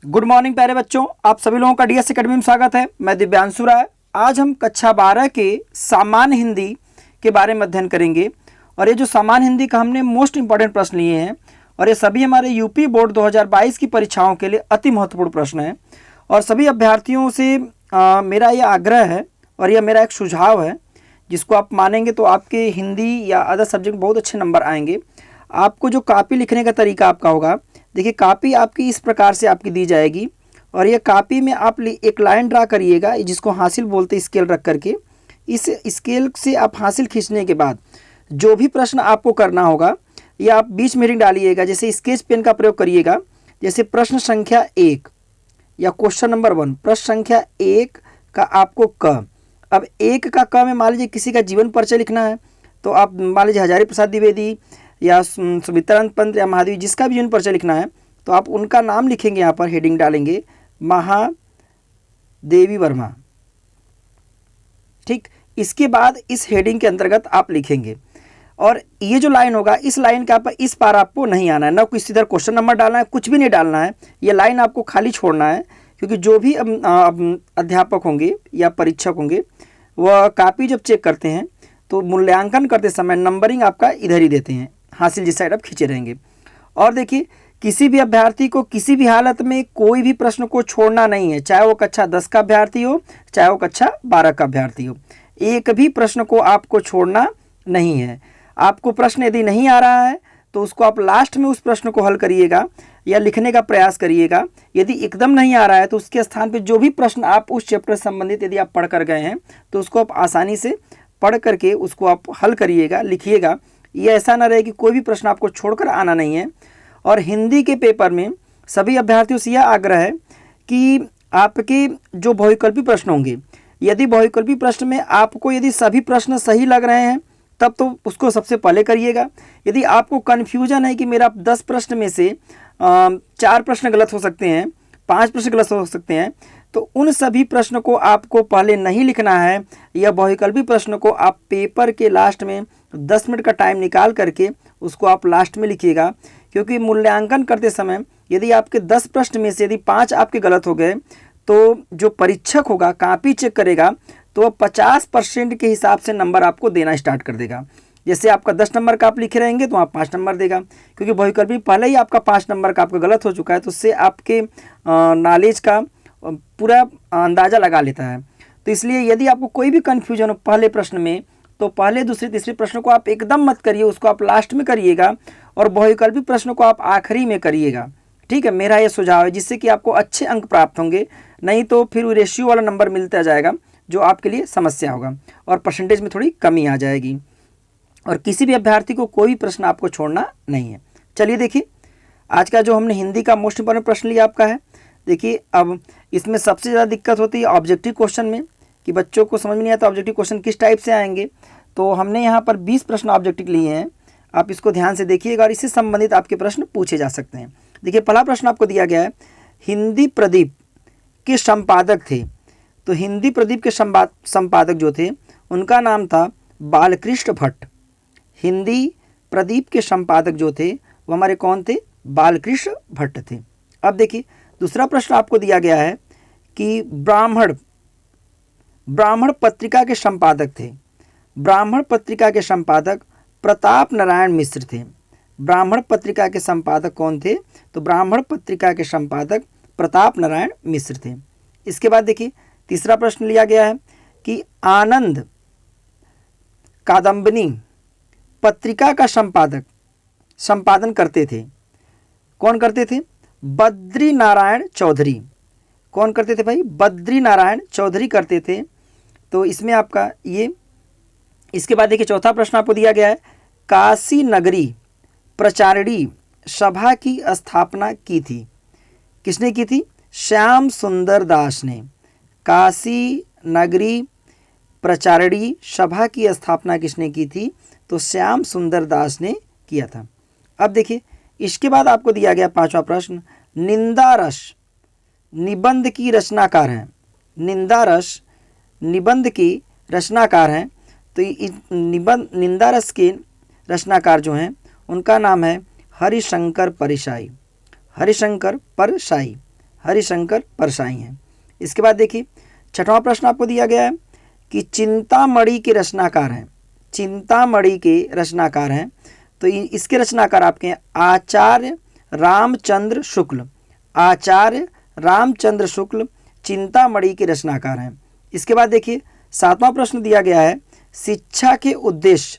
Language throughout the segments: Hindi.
गुड मॉर्निंग प्यारे बच्चों, आप सभी लोगों का डीएस एकेडमी में स्वागत है। मैं दिव्यांशु राय। आज हम कक्षा 12 के सामान्य हिंदी के बारे में अध्ययन करेंगे। और ये जो सामान्य हिंदी का हमने मोस्ट इंपॉर्टेंट प्रश्न लिए हैं और ये सभी हमारे यूपी बोर्ड 2022 की परीक्षाओं के लिए अति महत्वपूर्ण प्रश्न हैं। और सभी अभ्यर्थियों से मेरा ये आग्रह है और यह मेरा एक सुझाव है, जिसको आप मानेंगे तो आपके हिंदी या अदर सब्जेक्ट बहुत अच्छे नंबर आएंगे। आपको जो कॉपी लिखने का तरीका आपका होगा, देखिए कॉपी आपकी इस प्रकार से आपकी दी जाएगी और ये कॉपी में आप एक लाइन ड्रा करिएगा, जिसको हासिल बोलते हैं, स्केल रख करके। इस स्केल से आप हासिल खींचने के बाद जो भी प्रश्न आपको करना होगा या आप बीच में हेडिंग डालिएगा, जैसे स्केच पेन का प्रयोग करिएगा। जैसे प्रश्न संख्या 1 या क्वेश्चन नंबर 1, प्रश्न संख्या 1 का आपको क, अब 1 का क में मान लीजिए किसी का जीवन परिचय लिखना है, तो आप मान लीजिए हजारी प्रसाद द्विवेदी या सुमित्रानंद पंत या महादेवी, जिसका भी जीवन परिचय लिखना है तो आप उनका नाम लिखेंगे। यहाँ पर हेडिंग डालेंगे महादेवी वर्मा। ठीक, इसके बाद इस हेडिंग के अंतर्गत आप लिखेंगे और ये जो लाइन होगा, इस लाइन के आप इस पार आपको नहीं आना है, ना किसी तरह क्वेश्चन नंबर डालना है, कुछ भी नहीं डालना है। ये लाइन आपको खाली छोड़ना है, क्योंकि जो भी अध्यापक होंगे या परीक्षक होंगे वह कॉपी जब चेक करते हैं तो मूल्यांकन करते समय नंबरिंग आपका इधर ही देते हैं, हासिल जिस साइड आप खींचे रहेंगे। और देखिए, किसी भी अभ्यर्थी को किसी भी हालत में कोई भी प्रश्न को छोड़ना नहीं है, चाहे वो कक्षा 10 का अभ्यर्थी हो, चाहे वो कक्षा 12 का अभ्यर्थी हो। एक भी प्रश्न को आपको छोड़ना नहीं है। आपको प्रश्न यदि नहीं आ रहा है तो उसको आप लास्ट में उस प्रश्न को हल करिएगा या लिखने का प्रयास करिएगा। यदि एकदम नहीं आ रहा है तो उसके स्थान पर जो भी प्रश्न आप उस चैप्टर से संबंधित यदि आप पढ़ कर गए हैं तो उसको आप आसानी से पढ़ करके उसको आप हल करिएगा, लिखिएगा। ये ऐसा ना रहे कि कोई भी प्रश्न आपको छोड़कर आना नहीं है। और हिंदी के पेपर में सभी अभ्यर्थियों से यह आग्रह है कि आपके जो बहुविकल्पी प्रश्न होंगे, यदि बहुविकल्पी प्रश्न में आपको यदि सभी प्रश्न सही लग रहे हैं तब तो उसको सबसे पहले करिएगा। यदि आपको कन्फ्यूजन है कि मेरा 10 प्रश्न में से 4 प्रश्न गलत हो सकते हैं, 5 प्रश्न गलत हो सकते हैं, तो उन सभी प्रश्न को आपको पहले नहीं लिखना है। या बहुविकल्पी प्रश्न को आप पेपर के लास्ट में 10 मिनट का टाइम निकाल करके उसको आप लास्ट में लिखिएगा। क्योंकि मूल्यांकन करते समय यदि आपके 10 प्रश्न में से यदि 5 आपके गलत हो गए तो जो परीक्षक होगा, कॉपी चेक करेगा, तो 50% के हिसाब से नंबर आपको देना स्टार्ट कर देगा। जैसे आपका 10 नंबर का आप लिखे रहेंगे तो आप 5 नंबर देगा, क्योंकि बहुविकल्पी पहले ही आपका 5 नंबर का आपका गलत हो चुका है, तो उससे आपके नॉलेज का पूरा अंदाज़ा लगा लेता है। तो इसलिए यदि आपको कोई भी कन्फ्यूजन हो पहले प्रश्न में, तो पहले दूसरे तीसरे प्रश्न को आप एकदम मत करिए, उसको आप लास्ट में करिएगा और बहुविकल्पी प्रश्न को आप आखिरी में करिएगा। ठीक है, मेरा ये सुझाव है, जिससे कि आपको अच्छे अंक प्राप्त होंगे। नहीं तो फिर वो रेशियो वाला नंबर मिलता जाएगा, जो आपके लिए समस्या होगा और परसेंटेज में थोड़ी कमी आ जाएगी। और किसी भी अभ्यर्थी को कोई प्रश्न आपको छोड़ना नहीं है। चलिए देखिए, आज का जो हमने हिंदी का मोस्ट इंपॉर्टेंट प्रश्न लिया आपका है। देखिए, अब इसमें सबसे ज़्यादा दिक्कत होती है ऑब्जेक्टिव क्वेश्चन में, कि बच्चों को समझ में नहीं आता ऑब्जेक्टिव क्वेश्चन किस टाइप से आएंगे। तो हमने यहाँ पर 20 प्रश्न ऑब्जेक्टिव लिए हैं, आप इसको ध्यान से देखिएगा और इससे संबंधित आपके प्रश्न पूछे जा सकते हैं। देखिए, पहला प्रश्न आपको दिया गया है, हिंदी प्रदीप के संपादक थे। तो हिंदी प्रदीप के संपादक जो थे उनका नाम था बालकृष्ण भट्ट। हिंदी प्रदीप के संपादक जो थे वो हमारे कौन थे? बालकृष्ण भट्ट थे। अब देखिए, दूसरा प्रश्न आपको दिया गया है कि ब्राह्मण पत्रिका के संपादक थे। ब्राह्मण पत्रिका के संपादक प्रताप नारायण मिश्र थे। ब्राह्मण पत्रिका के संपादक कौन थे? तो ब्राह्मण पत्रिका के संपादक प्रताप नारायण मिश्र थे। इसके बाद देखिए, तीसरा प्रश्न लिया गया है कि आनंद कादम्बिनी पत्रिका का संपादन करते थे। कौन करते थे? बद्री नारायण चौधरी। कौन करते थे भाई? बद्री नारायण चौधरी करते थे। तो इसमें आपका ये, इसके बाद देखिए चौथा प्रश्न आपको दिया गया है, काशी नगरी प्रचारिणी सभा की स्थापना की थी। किसने की थी? श्याम सुंदर दास ने। काशी नगरी प्रचारिणी सभा की स्थापना किसने की थी? तो श्याम सुंदर दास ने किया था। अब देखिए, इसके बाद आपको दिया गया पांचवा प्रश्न, निंदा रस निबंध की रचनाकार हैं। निंदा रस निबंध की रचनाकार हैं। तो निंदा रस के रचनाकार जो हैं उनका नाम है हरिशंकर परसाई। हरिशंकर परसाई। हरिशंकर परसाई हैं। इसके बाद देखिए 6वां प्रश्न आपको दिया गया है कि चिंतामणि के रचनाकार हैं, चिंतामणि के रचनाकार हैं, तो इसके रचनाकार आपके हैं आचार्य रामचंद्र शुक्ल, आचार्य रामचंद्र शुक्ल चिंतामणि के रचनाकार हैं। इसके बाद देखिए 7वां प्रश्न दिया गया है शिक्षा के उद्देश्य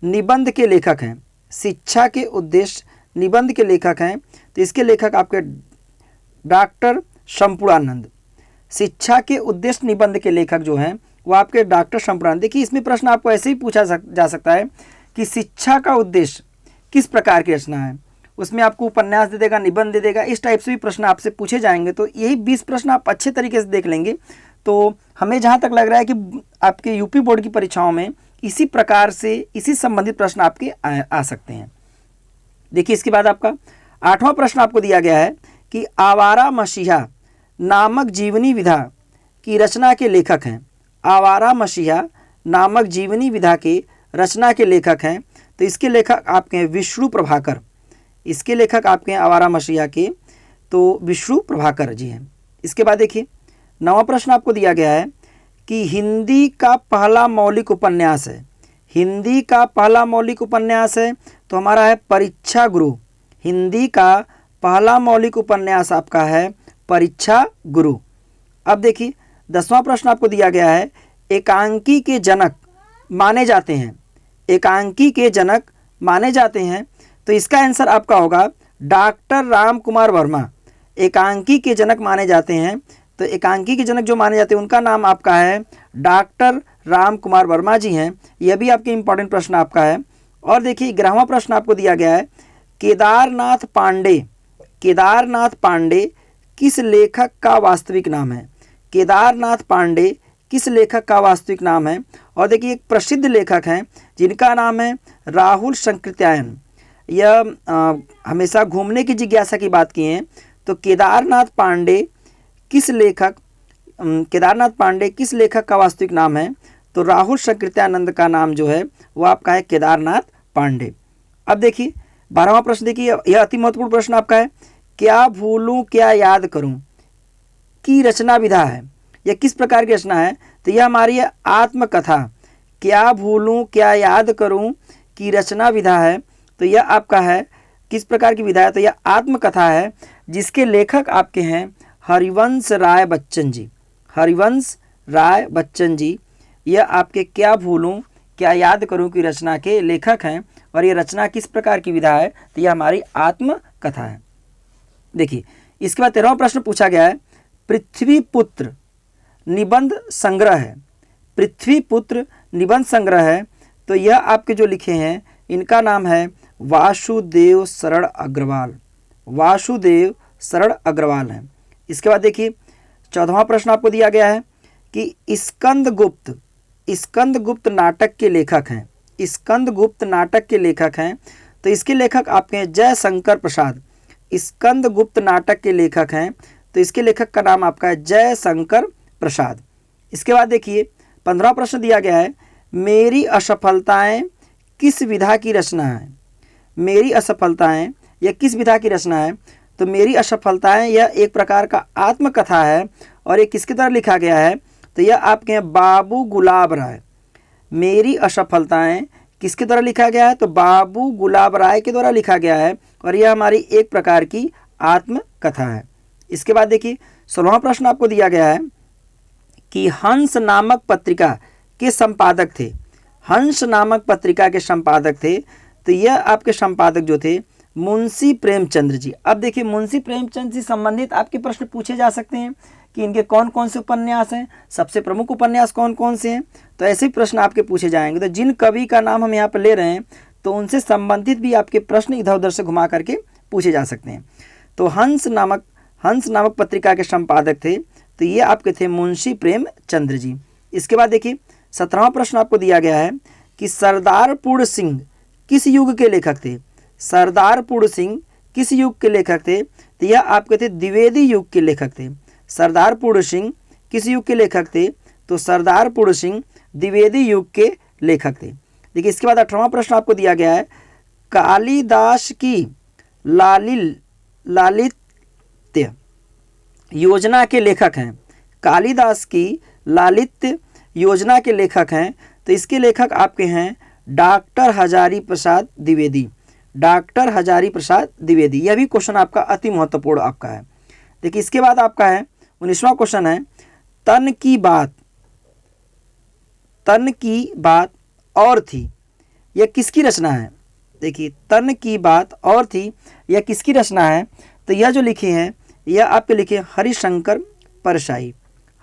निबंध के लेखक हैं, शिक्षा के उद्देश्य निबंध के लेखक हैं, तो इसके लेखक आपके डॉक्टर संपूर्णानंद। शिक्षा के उद्देश्य निबंध के लेखक जो हैं वो आपके डॉक्टर संपूर्णानंद। देखिए इसमें प्रश्न आपको ऐसे ही पूछा जा सकता है कि शिक्षा का उद्देश्य किस प्रकार की रचना है, उसमें आपको उपन्यास दे देगा, निबंध दे देगा, इस टाइप से भी प्रश्न आपसे पूछे जाएंगे। तो यही 20 प्रश्न आप अच्छे तरीके से देख लेंगे तो हमें जहाँ तक लग रहा है कि आपके यूपी बोर्ड की परीक्षाओं में इसी प्रकार से इसी संबंधित प्रश्न आपके आ सकते हैं। देखिए इसके बाद आपका 8वां प्रश्न आपको दिया गया है कि आवारा मसीहा नामक जीवनी विधा की रचना के लेखक हैं, आवारा मसीहा नामक जीवनी विधा के रचना के लेखक हैं, तो इसके लेखक आपके हैं विष्णु प्रभाकर, इसके लेखक आपके हैं आवारा मसीहा के तो विष्णु प्रभाकर जी हैं। इसके बाद देखिए 9वां प्रश्न आपको दिया गया है कि हिंदी का पहला मौलिक उपन्यास है, हिंदी का पहला मौलिक उपन्यास है तो हमारा है परीक्षा गुरु, हिंदी का पहला मौलिक उपन्यास आपका है परीक्षा गुरु। अब देखिए 10वां प्रश्न आपको दिया गया है एकांकी के जनक माने जाते हैं, एकांकी के जनक माने जाते हैं, तो इसका आंसर आपका होगा डॉक्टर राम कुमार वर्मा, एकांकी के जनक माने जाते हैं, तो एकांकी के जनक जो माने जाते हैं उनका नाम आपका है डॉक्टर राम कुमार वर्मा जी हैं। यह भी आपके इंपॉर्टेंट प्रश्न आपका है। और देखिए 11वां प्रश्न आपको दिया गया है केदारनाथ पांडे, केदारनाथ पांडे किस लेखक का वास्तविक नाम है, केदारनाथ पांडे किस लेखक का वास्तविक नाम है। और देखिए एक प्रसिद्ध लेखक हैं जिनका नाम है राहुल संकृत्यायन, यह हमेशा घूमने की जिज्ञासा की बात की हैं, तो केदारनाथ पांडे किस लेखक, केदारनाथ पांडे किस लेखक का वास्तविक नाम है, तो राहुल संकृत्यानंद का नाम जो है वो आपका है केदारनाथ पांडे। अब देखिए 12वां प्रश्न, देखिए यह अति महत्वपूर्ण प्रश्न आपका है क्या भूलूं क्या याद करूं की रचना विधा है, यह किस प्रकार की रचना है, तो यह हमारी है आत्मकथा, क्या भूलूं क्या याद करूं की रचना विधा है, तो यह आपका है किस प्रकार की विधा है, तो यह आत्मकथा है जिसके लेखक आपके हैं हरिवंश राय बच्चन जी, हरिवंश राय बच्चन जी, यह आपके क्या भूलूं क्या याद करूं की रचना के लेखक हैं। और ये रचना किस प्रकार की विधा है, तो यह हमारी आत्मकथा है। देखिए इसके बाद 13वां प्रश्न पूछा गया है पृथ्वीपुत्र निबंध संग्रह है, पृथ्वीपुत्र निबंध संग्रह है, तो यह आपके जो लिखे हैं इनका नाम है वासुदेव शरण अग्रवाल, वासुदेव शरण अग्रवाल है। इसके बाद देखिए 14वां प्रश्न आपको दिया गया है कि स्कंदगुप्त, स्कंदगुप्त नाटक के लेखक हैं, स्कंदगुप्त नाटक के लेखक हैं, तो इसके लेखक आपके हैं जयशंकर प्रसाद, स्कंदगुप्त नाटक के लेखक हैं, तो इसके लेखक का नाम आपका है जयशंकर प्रसाद। इसके बाद देखिए 15वां प्रश्न दिया गया है मेरी असफलताएं किस विधा की रचना है, मेरी असफलताएं यह किस विधा की रचना है, तो मेरी असफलताएं यह एक प्रकार का आत्मकथा है और ये किसकी तरह लिखा गया है, तो यह आपके हैं बाबू गुलाब राय, मेरी असफलताएं किसके द्वारा लिखा गया है, तो बाबू गुलाब राय के द्वारा लिखा गया है और यह हमारी एक प्रकार की आत्मकथा है। इसके बाद देखिए 16वां प्रश्न आपको दिया गया है कि हंस नामक पत्रिका के संपादक थे, हंस नामक पत्रिका के संपादक थे, तो यह आपके संपादक जो थे मुंशी प्रेमचंद्र जी। अब देखिए मुंशी प्रेमचंद से संबंधित आपके प्रश्न पूछे जा सकते हैं कि इनके कौन कौन से उपन्यास हैं, सबसे प्रमुख उपन्यास कौन कौन से हैं, तो ऐसे ही प्रश्न आपके पूछे जाएंगे। तो जिन कवि का नाम हम यहाँ पर ले रहे हैं तो उनसे संबंधित भी आपके प्रश्न इधर उधर से घुमा करके पूछे जा सकते हैं। तो हंस नामक पत्रिका के संपादक थे, तो ये आपके थे मुंशी प्रेमचंद्र जी। इसके बाद देखिए 17वां प्रश्न आपको दिया गया है कि सरदार पूर्ण सिंह किस युग के लेखक थे, सरदार पूर्ण सिंह किस युग के लेखक थे, तो यह आपके थे द्विवेदी युग के लेखक थे। सरदार पूर्ण सिंह किस युग के लेखक थे, तो सरदार पूर्ण सिंह द्विवेदी युग के लेखक थे। देखिए इसके बाद 18वां प्रश्न आपको दिया गया है कालिदास की लालित्य योजना के लेखक हैं, कालिदास की लालित्य योजना के लेखक हैं, तो इसके लेखक आपके हैं डॉक्टर हजारी प्रसाद द्विवेदी। डॉक्टर हजारी प्रसाद द्विवेदी, यह भी क्वेश्चन आपका अति महत्वपूर्ण आपका है। देखिए इसके बाद आपका है 19वां क्वेश्चन है, तन की बात और थी, यह किसकी रचना है। देखिए तन की बात और थी, यह किसकी रचना है। तो यह जो लिखे हैं यह आपके लिखे हरिशंकर परसाई।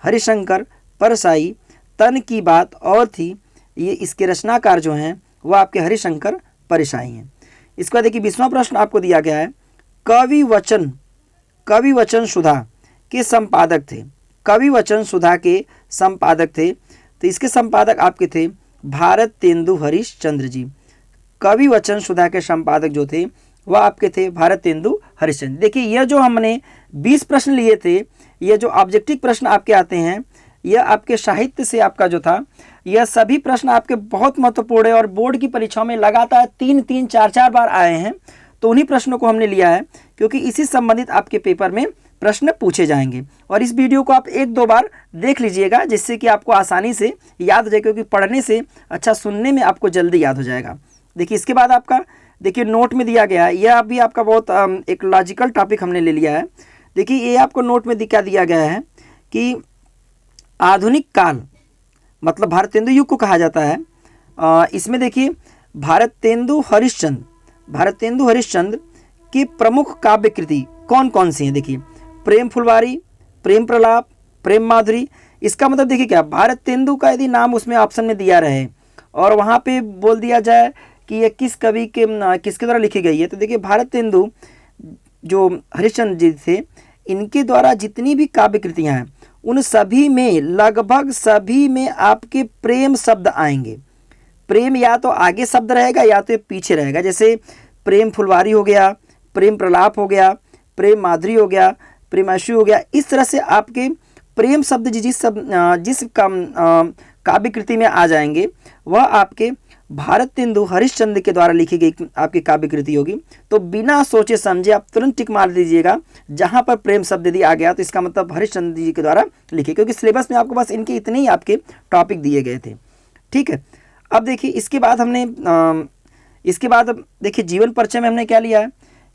हरिशंकर परसाई, तन की बात और थी, ये इसके रचनाकार जो हैं वह आपके हरिशंकर परसाई हैं। इसके बाद देखिए 20वां प्रश्न आपको दिया गया है, कवि वचन सुधा के संपादक थे। कवि वचन सुधा के संपादक थे, तो इसके संपादक आपके थे भारतेंदु हरिश्चंद्र जी। कवि वचन सुधा के संपादक जो थे वह आपके थे भारतेंदु हरिश्चंद्र। देखिए यह जो हमने 20 प्रश्न लिए थे, यह जो ऑब्जेक्टिव प्रश्न आपके आते हैं, यह आपके साहित्य से आपका जो था, यह सभी प्रश्न आपके बहुत महत्वपूर्ण है और बोर्ड की परीक्षाओं में लगातार 3-3, 4-4 बार आए हैं। तो उन्हीं प्रश्नों को हमने लिया है क्योंकि इसी संबंधित आपके पेपर में प्रश्न पूछे जाएंगे। और इस वीडियो को आप 1-2 बार देख लीजिएगा जिससे कि आपको आसानी से याद हो जाए, क्योंकि पढ़ने से अच्छा सुनने में आपको जल्दी याद हो जाएगा। देखिए इसके बाद आपका देखिए नोट में दिया गया है, यह अभी आपका बहुत एक लॉजिकल टॉपिक हमने ले लिया है। देखिए ये आपको नोट में क्या दिया गया है कि आधुनिक काल मतलब भारतेंदु युग को कहा जाता है। इसमें देखिए भारतेंदु हरिश्चंद्र की प्रमुख काव्य कृति कौन कौन सी हैं। देखिए प्रेम फुलवारी, प्रेम प्रलाप, प्रेम माधुरी। इसका मतलब देखिए क्या, भारतेंदु का यदि नाम उसमें ऑप्शन में दिया रहे और वहाँ पे बोल दिया जाए कि ये किस कवि के किसके द्वारा लिखी गई है, तो देखिए भारतेंदु जो हरिश्चंद्र जी थे, इनके द्वारा जितनी भी काव्य कृतियाँ हैं उन सभी में लगभग सभी में आपके प्रेम शब्द आएंगे। प्रेम या तो आगे शब्द रहेगा या तो पीछे रहेगा। जैसे प्रेम फुलवारी हो गया, प्रेम प्रलाप हो गया, प्रेम माधुरी हो गया, प्रेमाशु हो गया। इस तरह से आपके प्रेम शब्द जिस काव्य कृति में आ जाएंगे वह आपके भारतेंदु हरिश्चंद्र के द्वारा लिखी गई आपकी काव्य कृति होगी। तो बिना सोचे समझे आप तुरंत टिक मार दीजिएगा, जहां पर प्रेम शब्द यदि आ गया तो इसका मतलब हरिश्चंद्र जी के द्वारा लिखे, क्योंकि सिलेबस में आपको बस इनके इतने ही आपके टॉपिक दिए गए थे। ठीक है, अब देखिए इसके बाद देखिए जीवन परिचय में हमने क्या लिया है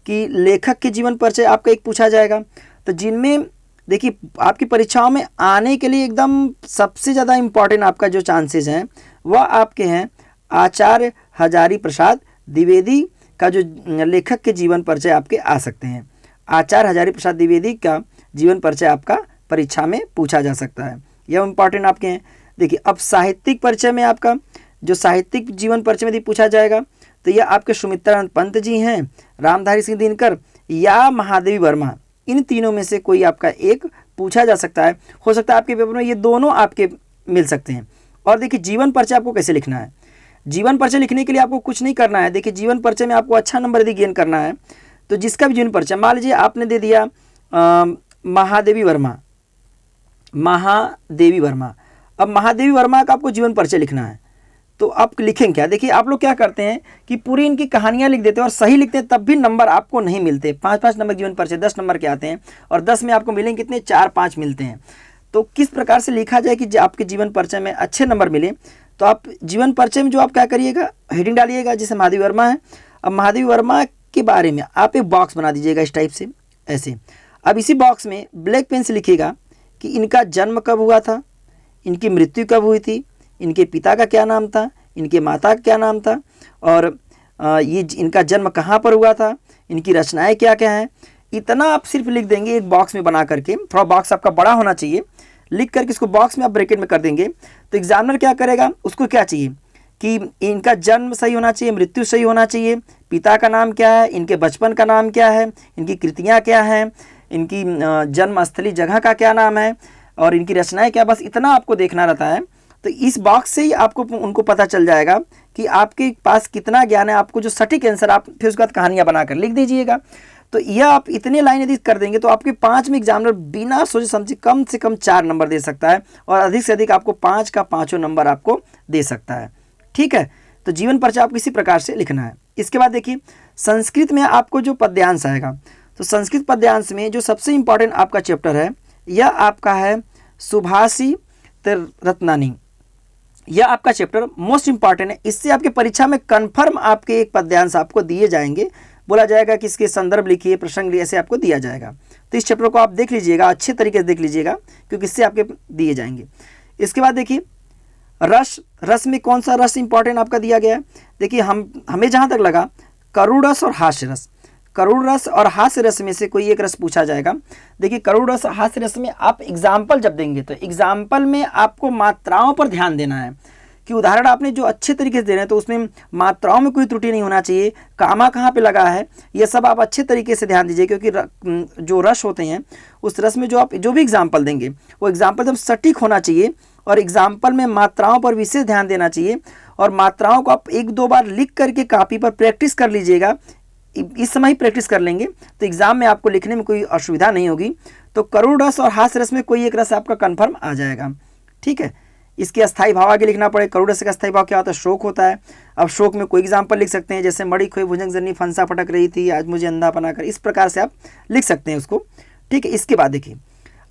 कि लेखक के जीवन परिचय आपका एक पूछा जाएगा। तो जिनमें देखिए आपकी परीक्षाओं में आने के लिए एकदम सबसे ज़्यादा इम्पॉर्टेंट आपका जो चांसेस हैं वह आपके हैं आचार्य हजारी प्रसाद द्विवेदी का जो लेखक के जीवन परिचय आपके आ सकते हैं। आचार्य हजारी प्रसाद द्विवेदी का जीवन परिचय आपका परीक्षा में पूछा जा सकता है, यह इम्पॉर्टेंट आपके हैं। देखिए अब साहित्यिक परिचय में आपका जो साहित्यिक जीवन परिचय में यदि पूछा जाएगा तो यह आपके सुमित्रानंद पंत जी हैं, रामधारी सिंह दिनकर या महादेवी वर्मा। इन तीनों में से कोई आपका एक पूछा जा सकता है। हो सकता है आपके पेपर में ये दोनों आपके मिल सकते हैं। और देखिए जीवन परिचय आपको कैसे लिखना है। जीवन परिचय लिखने के लिए आपको कुछ नहीं करना है। देखिए जीवन परिचय में आपको अच्छा नंबर यदि गेन करना है तो जिसका भी जीवन परिचय, मान लीजिए आपने दे दिया महादेवी वर्मा। अब महादेवी वर्मा का आपको जीवन परिचय लिखना है तो आप लिखेंगे क्या। देखिए आप लोग क्या करते हैं कि पूरी इनकी कहानियां लिख देते हैं और सही लिखते हैं, तब भी नंबर आपको नहीं मिलते। 5-5 नंबर जीवन परिचय 10 नंबर के आते हैं और 10 में आपको मिलेंगे कितने, 4-5 मिलते हैं। तो किस प्रकार से लिखा जाए कि आपके जीवन परिचय में अच्छे नंबर मिले, तो आप जीवन परिचय में जो आप क्या करिएगा, हेडिंग डालिएगा जैसे महादेवी वर्मा है। अब महादेवी वर्मा के बारे में आप एक बॉक्स बना दीजिएगा इस टाइप से ऐसे। अब इसी बॉक्स में ब्लैक पेन से लिखिएगा कि इनका जन्म कब हुआ था, इनकी मृत्यु कब हुई थी, इनके पिता का क्या नाम था, इनके माता का क्या नाम था, और ये इनका जन्म कहाँ पर हुआ था, इनकी रचनाएं क्या क्या हैं। इतना आप सिर्फ लिख देंगे एक बॉक्स में बना करके, थोड़ा बॉक्स आपका बड़ा होना चाहिए, लिख करके इसको बॉक्स में आप ब्रैकेट में कर देंगे। तो एग्जामिनर क्या करेगा, उसको क्या चाहिए कि इनका जन्म सही होना चाहिए, मृत्यु सही होना चाहिए, पिता का नाम क्या है, इनके बचपन का नाम क्या है, इनकी कृतियाँ क्या हैं, इनकी जन्मस्थली जगह का क्या नाम है और इनकी रचनाएं क्या। बस इतना आपको देखना रहता है। तो इस बॉक्स से ही आपको उनको पता चल जाएगा कि आपके पास कितना ज्ञान है। आपको जो सटीक आंसर आप फिर उसके बाद कहानियाँ बनाकर लिख दीजिएगा। तो यह आप इतने लाइन यदि कर देंगे तो आपके 5 में एग्जामिनर बिना सोचे समझे कम से कम 4 नंबर दे सकता है और अधिक से अधिक आपको 5 का 5 नंबर आपको दे सकता है। ठीक है, तो जीवन परिचय आपको इसी प्रकार से लिखना है। इसके बाद देखिए संस्कृत में आपको जो पद्यांश आएगा, तो संस्कृत पद्यांश में जो सबसे इम्पॉर्टेंट आपका चैप्टर है यह आपका है सुभाषी रत्नानी। यह आपका चैप्टर मोस्ट इंपॉर्टेंट है, इससे आपके परीक्षा में कन्फर्म आपके एक पद्यांश आपको दिए जाएंगे, बोला जाएगा कि इसके संदर्भ लिखिए, प्रसंग ऐसे आपको दिया जाएगा। तो इस चैप्टर को आप देख लीजिएगा, अच्छे तरीके से देख लीजिएगा, क्योंकि इससे आपके दिए जाएंगे। इसके बाद देखिए रस, रस में कौन सा रस इंपॉर्टेंट आपका दिया गया है। देखिए हमें जहाँ तक लगा करुण रस और हास्य रस, करुण रस और हास्य रस में से कोई एक रस पूछा जाएगा। देखिए करुण रस और हास्य रस में आप एग्जाम्पल जब देंगे तो एग्जाम्पल में आपको मात्राओं पर ध्यान देना है कि उदाहरण आपने जो अच्छे तरीके से दे रहे हैं तो उसमें मात्राओं में कोई त्रुटि नहीं होना चाहिए, कामा कहाँ पे लगा है, ये सब आप अच्छे तरीके से ध्यान दीजिए, क्योंकि जो रस होते हैं उस रस में जो आप जो भी एग्जाम्पल देंगे वो एग्जाम्पल एकदम सटीक होना चाहिए, और एग्जाम्पल में मात्राओं पर विशेष ध्यान देना चाहिए, और मात्राओं को आप 1-2 बार लिख करके कापी पर प्रैक्टिस कर लीजिएगा। इस समय ही प्रैक्टिस कर लेंगे तो एग्जाम में आपको लिखने में कोई असुविधा नहीं होगी। तो करुण रस और हास्य रस में कोई एक रस आपका कन्फर्म आ जाएगा, ठीक है। इसके अस्थाई भाव आगे लिखना पड़े। करुण रस का अस्थाई भाव क्या होता है, शोक होता है। अब शोक में कोई एग्जाम्पल लिख सकते हैं, जैसे मड़ी खोई भुजंग जनी फंसा पटक रही थी, आज मुझे अंधा बना कर, इस प्रकार से आप लिख सकते हैं उसको, ठीक है। इसके बाद देखिए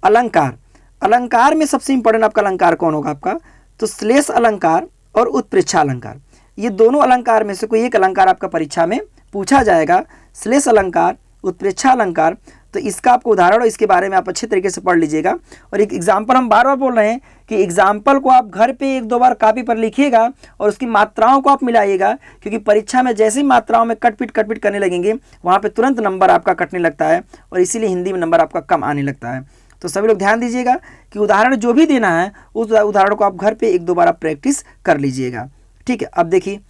अलंकार, अलंकार में सबसे इंपॉर्टेंट आपका अलंकार कौन होगा आपका, तो श्लेष अलंकार और उत्प्रेक्षा अलंकार, ये दोनों अलंकार में से कोई एक अलंकार आपका परीक्षा में पूछा जाएगा। श्लेष अलंकार, उत्प्रेक्षा अलंकार, तो इसका आपको उदाहरण और इसके बारे में आप अच्छे तरीके से पढ़ लीजिएगा। और एक एग्जाम्पल हम बार बार बोल रहे हैं कि एग्जाम्पल को आप घर पे 1-2 बार कॉपी पर लिखिएगा और उसकी मात्राओं को आप मिलाइएगा, क्योंकि परीक्षा में जैसे ही मात्राओं में कटपीट करने लगेंगे वहाँ पे तुरंत नंबर आपका कटने लगता है, और इसीलिए हिंदी में नंबर आपका कम आने लगता है। तो सभी लोग ध्यान दीजिएगा कि उदाहरण जो भी देना है उस उदाहरण को आप घर पे 1-2 बार आप प्रैक्टिस कर लीजिएगा, ठीक है। अब देखिए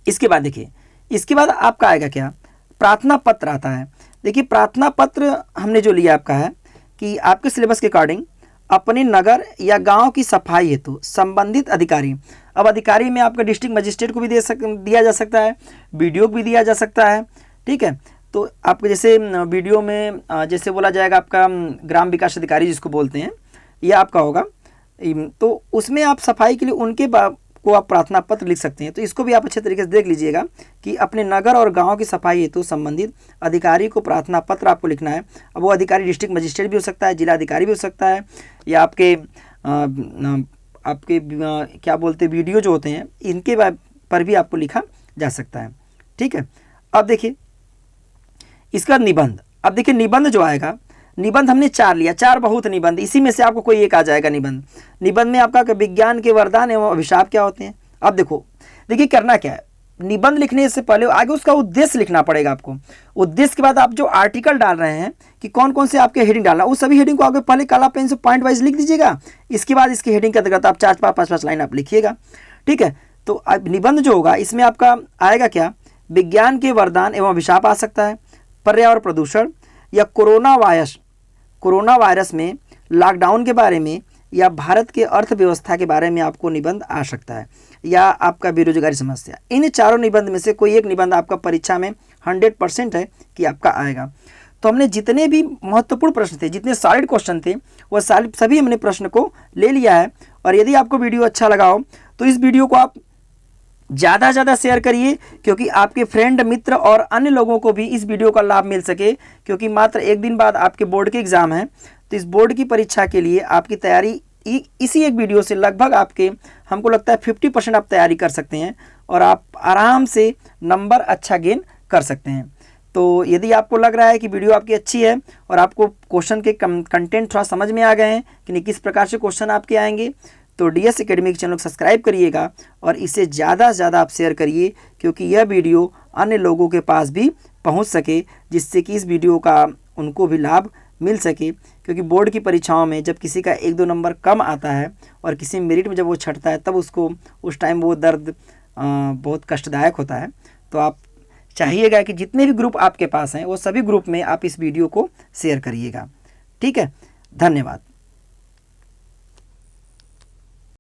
इसके बाद, देखिए इसके बाद आपका आएगा क्या, प्रार्थना पत्र आता है। देखिए प्रार्थना पत्र हमने जो लिया आपका है कि आपके सिलेबस के अकॉर्डिंग अपने नगर या गांव की सफाई हेतु संबंधित अधिकारी, अब अधिकारी में आपका डिस्ट्रिक्ट मजिस्ट्रेट को भी दिया जा सकता है, बीडीओ को भी दिया जा सकता है, ठीक है। तो आपको जैसे वीडियो में जैसे बोला जाएगा आपका ग्राम विकास अधिकारी जिसको बोलते हैं, यह आपका होगा, तो उसमें आप सफाई के लिए उनके को आप प्रार्थना पत्र लिख सकते हैं। तो इसको भी आप अच्छे तरीके से देख लीजिएगा कि अपने नगर और गांव की सफाई हेतु संबंधित अधिकारी को प्रार्थना पत्र आपको लिखना है। अब वो अधिकारी डिस्ट्रिक्ट मजिस्ट्रेट भी हो सकता है, जिला अधिकारी भी हो सकता है, या आपके क्या बोलते वीडियो जो होते हैं इनके पर भी आपको लिखा जा सकता है, ठीक है। अब देखिए इसका निबंध, अब देखिए निबंध जो आएगा, निबंध हमने 4 लिया, 4 बहुत निबंध, इसी में से आपको कोई एक आ जाएगा निबंध। निबंध में आपका विज्ञान के वरदान एवं अभिशाप क्या होते हैं। अब देखिए करना क्या है, निबंध लिखने से पहले आगे उसका उद्देश्य लिखना पड़ेगा आपको। उद्देश्य के बाद आप जो आर्टिकल डाल रहे हैं कि कौन कौन से आपके हेडिंग डालना, उस सभी हेडिंग को आगे पहले काला पेन से पॉइंट वाइज लिख दीजिएगा। इसके बाद इसकी हेडिंग के अंतर्गत आप 4-5 लाइन आप लिखिएगा, ठीक है। तो निबंध जो होगा इसमें आपका आएगा क्या, विज्ञान के वरदान एवं अभिशाप आ सकता है, पर्यावरण प्रदूषण, या कोरोना वायरस में लॉकडाउन के बारे में, या भारत के अर्थव्यवस्था के बारे में आपको निबंध आ सकता है, या आपका बेरोजगारी समस्या। इन चारों निबंध में से कोई एक निबंध आपका परीक्षा में 100% है कि आपका आएगा। तो हमने जितने भी महत्वपूर्ण प्रश्न थे, जितने सॉलिड क्वेश्चन थे, वह सभी हमने प्रश्न को ले लिया है। और यदि आपको वीडियो अच्छा लगा हो तो इस वीडियो को आप ज़्यादा से ज़्यादा शेयर करिए, क्योंकि आपके फ्रेंड मित्र और अन्य लोगों को भी इस वीडियो का लाभ मिल सके, क्योंकि मात्र 1 दिन बाद आपके बोर्ड के एग्ज़ाम हैं। तो इस बोर्ड की परीक्षा के लिए आपकी तैयारी इसी एक वीडियो से लगभग आपके, हमको लगता है 50% आप तैयारी कर सकते हैं, और आप आराम से नंबर अच्छा गेन कर सकते हैं। तो यदि आपको लग रहा है कि वीडियो आपकी अच्छी है और आपको क्वेश्चन के कंटेंट थोड़ा समझ में आ गए हैं कि किस प्रकार से क्वेश्चन आपके आएंगे, तो DS एकेडमी के चैनल को सब्सक्राइब करिएगा और इसे ज़्यादा से ज़्यादा आप शेयर करिए, क्योंकि यह वीडियो अन्य लोगों के पास भी पहुंच सके, जिससे कि इस वीडियो का उनको भी लाभ मिल सके। क्योंकि बोर्ड की परीक्षाओं में जब किसी का 1-2 नंबर कम आता है और किसी मेरिट में जब वो छटता है, तब उसको उस टाइम वो दर्द बहुत कष्टदायक होता है। तो आप चाहिएगा कि जितने भी ग्रुप आपके पास हैं वो सभी ग्रुप में आप इस वीडियो को शेयर करिएगा, ठीक है। धन्यवाद।